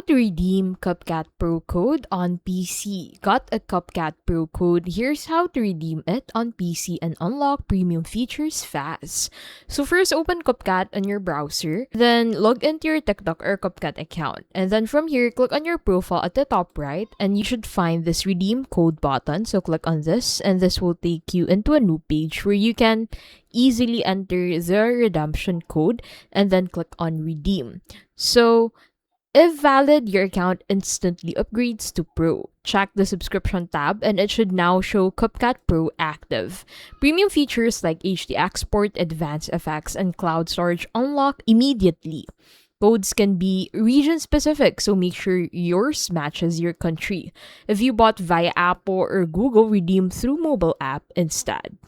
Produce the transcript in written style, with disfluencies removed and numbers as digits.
How to redeem CapCut Pro code on PC. Got a CapCut Pro code? Here's how to redeem it on PC and unlock premium features fast. So first, open CapCut on your browser, then log into your TikTok or CapCut account. And then from here, click on your profile at the top right, and you should find this redeem code button. So click on this, and this will take you into a new page where you can easily enter the redemption code and then click on redeem. So if valid, your account instantly upgrades to Pro. Check the subscription tab and it should now show CapCut Pro active. Premium features like HD export, advanced effects, and cloud storage unlock immediately. Codes can be region specific, so make sure yours matches your country. If you bought via Apple or Google, redeem through mobile app instead.